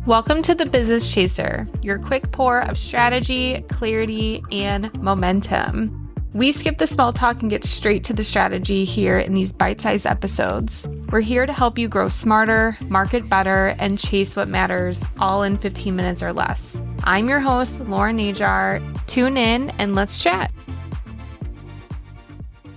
Welcome to the Business Chaser, your quick pour of strategy, clarity, and momentum. We skip the small talk and get straight to the strategy here in these bite-sized episodes. We're here to help you grow smarter, market better, and chase what matters, all in 15 minutes or less. I'm your host, Lauren Najar. Tune in and let's chat.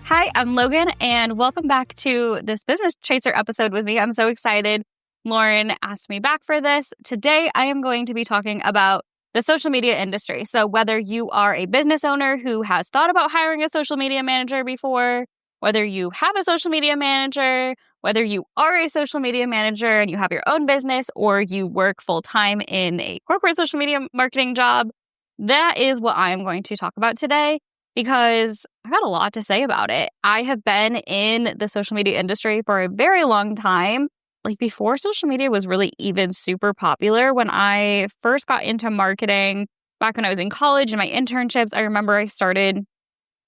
Hi, I'm Logan, and welcome back to this Business Chaser episode with me. I'm so excited. Lauren asked me back for this. Today, I am going to be talking about the social media industry. So whether you are a business owner who has thought about hiring a social media manager before, whether you have a social media manager, whether you are a social media manager and you have your own business, or you work full-time in a corporate social media marketing job, that is what I am going to talk about today because I got a lot to say about it. I have been in the social media industry for a very long time. Like before social media was really even super popular, when I first got into marketing back when I was in college and my internships, I remember I started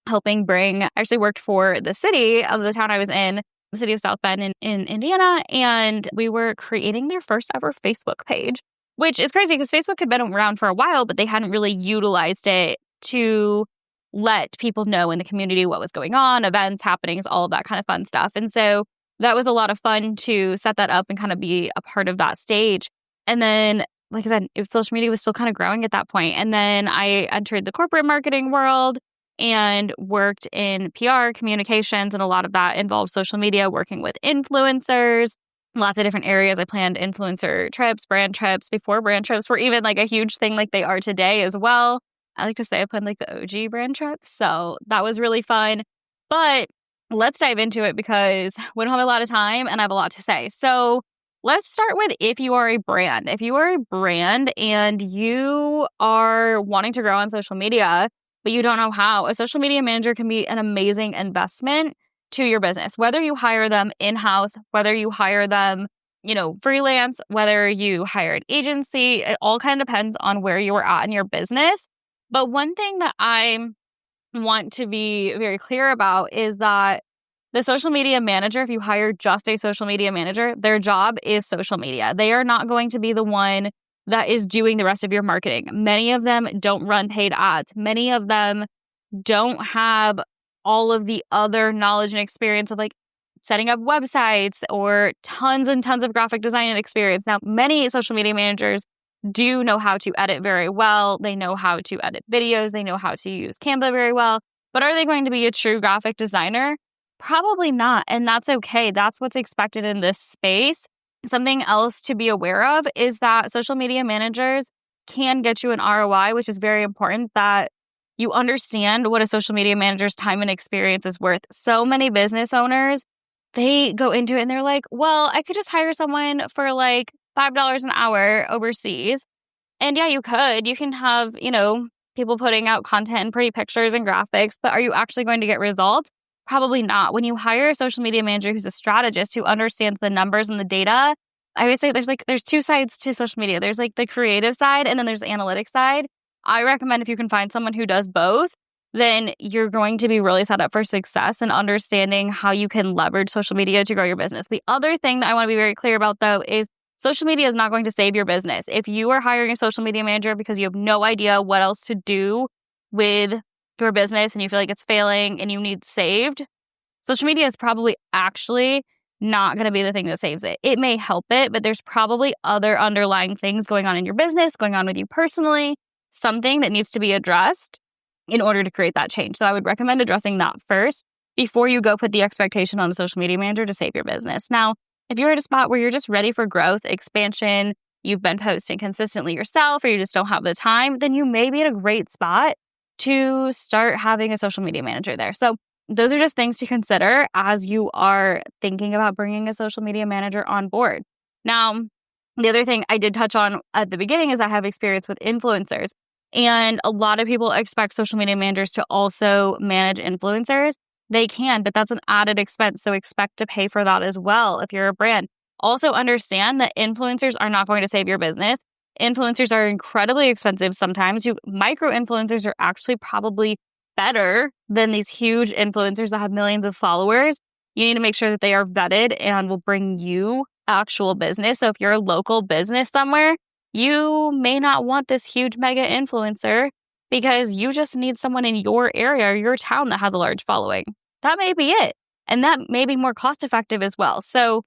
helping I actually worked for the city of the town I was in, the city of South Bend in Indiana, and we were creating their first ever Facebook page, which is crazy because Facebook had been around for a while, but they hadn't really utilized it to let people know in the community what was going on, events, happenings, all of that kind of fun stuff. And so that was a lot of fun to set that up and kind of be a part of that stage. And then, like I said, social media was still kind of growing at that point. And then I entered the corporate marketing world and worked in PR, communications, and a lot of that involved social media, working with influencers, lots of different areas. I planned influencer trips, brand trips, before brand trips were even like a huge thing like they are today as well. I like to say I planned like the OG brand trips. So that was really fun. But let's dive into it because we don't have a lot of time and I have a lot to say. So let's start with if you are a brand. If you are a brand and you are wanting to grow on social media, but you don't know how, a social media manager can be an amazing investment to your business. Whether you hire them in-house, whether you hire them, freelance, whether you hire an agency, it all kind of depends on where you are at in your business. But one thing that I want to be very clear about is that the social media manager, if you hire just a social media manager, their job is social media. They are not going to be the one that is doing the rest of your marketing. Many of them don't run paid ads. Many of them don't have all of the other knowledge and experience of like setting up websites or tons and tons of graphic design and experience. Now, many social media managers do know how to edit very well. They know how to edit videos. They know how to use Canva very well. But are they going to be a true graphic designer? Probably not. And that's okay. That's what's expected in this space. Something else to be aware of is that social media managers can get you an ROI, which is very important that you understand what a social media manager's time and experience is worth. So many business owners, they go into it and they're like, well, I could just hire someone for like $5 an hour overseas. And yeah, you could. You can have, people putting out content and pretty pictures and graphics, but are you actually going to get results? Probably not. When you hire a social media manager who's a strategist who understands the numbers and the data, I would say there's two sides to social media. There's like the creative side and then there's the analytics side. I recommend if you can find someone who does both, then you're going to be really set up for success and understanding how you can leverage social media to grow your business. The other thing that I want to be very clear about though is social media is not going to save your business. If you are hiring a social media manager because you have no idea what else to do with your business and you feel like it's failing and you need saved, social media is probably actually not going to be the thing that saves it. It may help it, but there's probably other underlying things going on in your business, going on with you personally, something that needs to be addressed in order to create that change. So I would recommend addressing that first before you go put the expectation on a social media manager to save your business. Now, if you're at a spot where you're just ready for growth, expansion, you've been posting consistently yourself, or you just don't have the time, then you may be at a great spot to start having a social media manager there. So those are just things to consider as you are thinking about bringing a social media manager on board. Now, the other thing I did touch on at the beginning is I have experience with influencers. And a lot of people expect social media managers to also manage influencers. They can, but that's an added expense. So expect to pay for that as well if you're a brand. Also understand that influencers are not going to save your business. Influencers are incredibly expensive sometimes. Micro influencers are actually probably better than these huge influencers that have millions of followers. You need to make sure that they are vetted and will bring you actual business. So if you're a local business somewhere, You may not want this huge mega influencer because you just need someone in your area or your town that has a large following. That may be it. And that may be more cost effective as well. So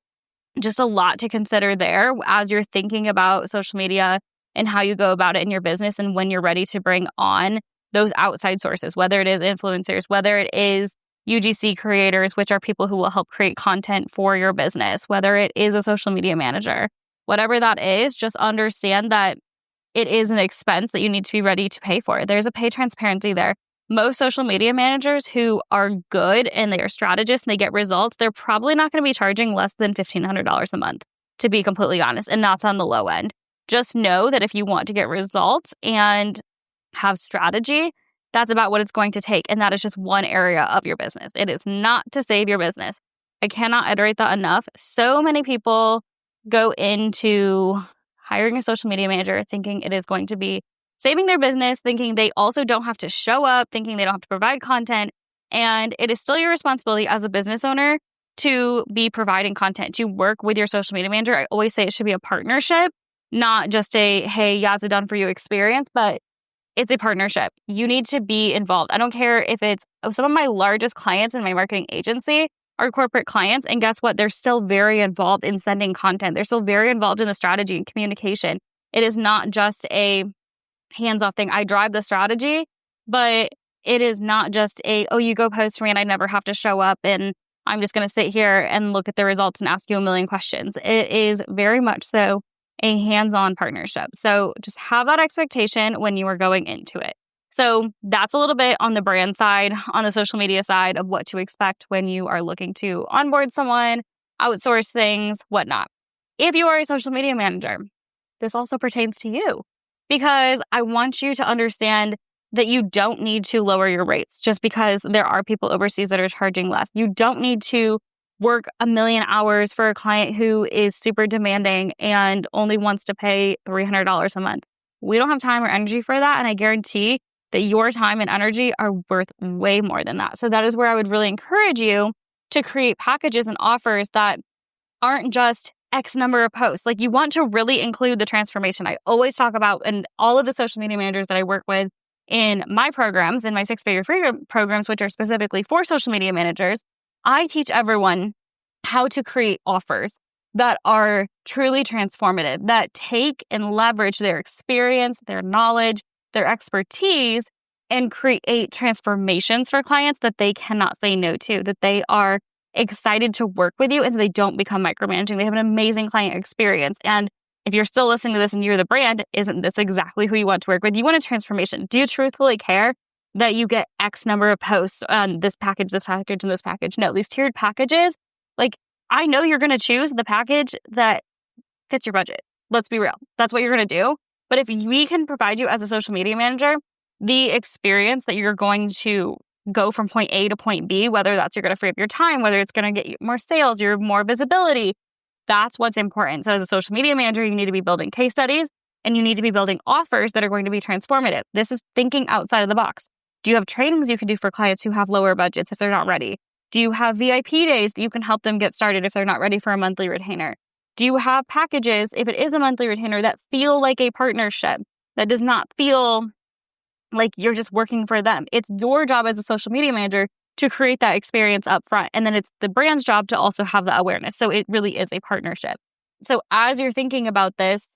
just a lot to consider there as you're thinking about social media and how you go about it in your business and when you're ready to bring on those outside sources, whether it is influencers, whether it is UGC creators, which are people who will help create content for your business, whether it is a social media manager, whatever that is, just understand that it is an expense that you need to be ready to pay for. There's a pay transparency there. Most social media managers who are good and they are strategists and they get results, they're probably not going to be charging less than $1,500 a month, to be completely honest, and that's on the low end. Just know that if you want to get results and have strategy, that's about what it's going to take. And that is just one area of your business. It is not to save your business. I cannot iterate that enough. So many people go into hiring a social media manager thinking it is going to be saving their business, thinking they also don't have to show up, thinking they don't have to provide content. And it is still your responsibility as a business owner to be providing content, to work with your social media manager. I always say it should be a partnership, not just a, hey, yeah, it's a done for you experience, but it's a partnership. You need to be involved. I don't care if it's some of my largest clients in my marketing agency are corporate clients. And guess what? They're still very involved in sending content. They're still very involved in the strategy and communication. It is not just a hands-off thing. I drive the strategy, but it is not just a, oh, you go post for me and I never have to show up and I'm just going to sit here and look at the results and ask you a million questions. It is very much so a hands-on partnership. So just have that expectation when you are going into it. So that's a little bit on the brand side, on the social media side of what to expect when you are looking to onboard someone, outsource things, whatnot. If you are a social media manager, this also pertains to you because I want you to understand that you don't need to lower your rates just because there are people overseas that are charging less. You don't need to work 1 million hours for a client who is super demanding and only wants to pay $300 a month. We don't have time or energy for that. And I guarantee that your time and energy are worth way more than that. So that is where I would really encourage you to create packages and offers that aren't just X number of posts. Like you want to really include the transformation. I always talk about, and all of the social media managers that I work with in my programs, in my 6-figure free programs, which are specifically for social media managers, I teach everyone how to create offers that are truly transformative, that take and leverage their experience, their knowledge, their expertise, and create transformations for clients that they cannot say no to, that they are excited to work with you and they don't become micromanaging. They have an amazing client experience. And if you're still listening to this and you're the brand, isn't this exactly who you want to work with? You want a transformation. Do you truthfully care that you get X number of posts on this package, and this package? No, these tiered packages, like I know you're going to choose the package that fits your budget. Let's be real. That's what you're going to do. But if we can provide you as a social media manager, the experience that you're going to go from point A to point B, whether that's you're going to free up your time, whether it's going to get you more sales, your more visibility, that's what's important. So as a social media manager, you need to be building case studies and you need to be building offers that are going to be transformative. This is thinking outside of the box. Do you have trainings you can do for clients who have lower budgets if they're not ready? Do you have VIP days that you can help them get started if they're not ready for a monthly retainer? Do you have packages, if it is a monthly retainer, that feel like a partnership, that does not feel like you're just working for them? It's your job as a social media manager to create that experience up front. And then it's the brand's job to also have the awareness. So it really is a partnership. So as you're thinking about this,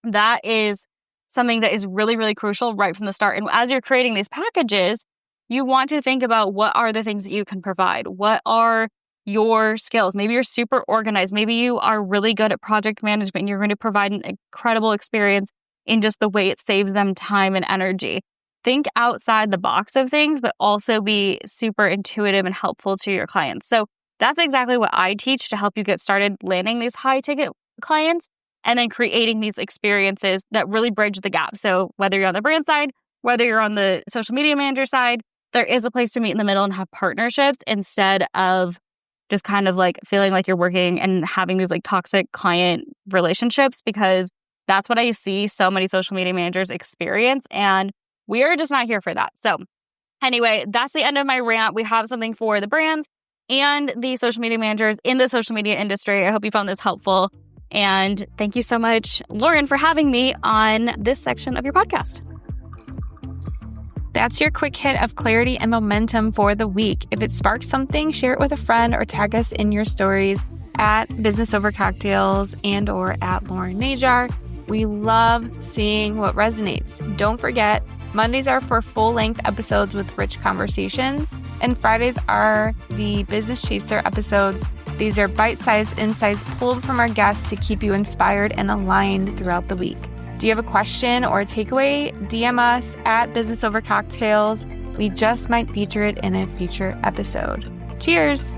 that is something that is really, really crucial right from the start. And as you're creating these packages, you want to think about what are the things that you can provide? What are your skills? Maybe you're super organized. Maybe you are really good at project management and you're going to provide an incredible experience in just the way it saves them time and energy. Think outside the box of things, but also be super intuitive and helpful to your clients. So that's exactly what I teach to help you get started landing these high ticket clients and then creating these experiences that really bridge the gap. So whether you're on the brand side, whether you're on the social media manager side, there is a place to meet in the middle and have partnerships instead of just kind of like feeling like you're working and having these like toxic client relationships, because that's what I see so many social media managers experience. And we are just not here for that. So anyway, that's the end of my rant. We have something for the brands and the social media managers in the social media industry. I hope you found this helpful. And thank you so much, Lauren, for having me on this section of your podcast. That's your quick hit of clarity and momentum for the week. If it sparks something, share it with a friend or tag us in your stories at Business Over Cocktails and or at Lauren Najar. We love seeing what resonates. Don't forget, Mondays are for full-length episodes with rich conversations, and Fridays are the Business Chaser episodes. These are bite-sized insights pulled from our guests to keep you inspired and aligned throughout the week. Do you have a question or a takeaway? DM us at Business Over Cocktails. We just might feature it in a future episode. Cheers!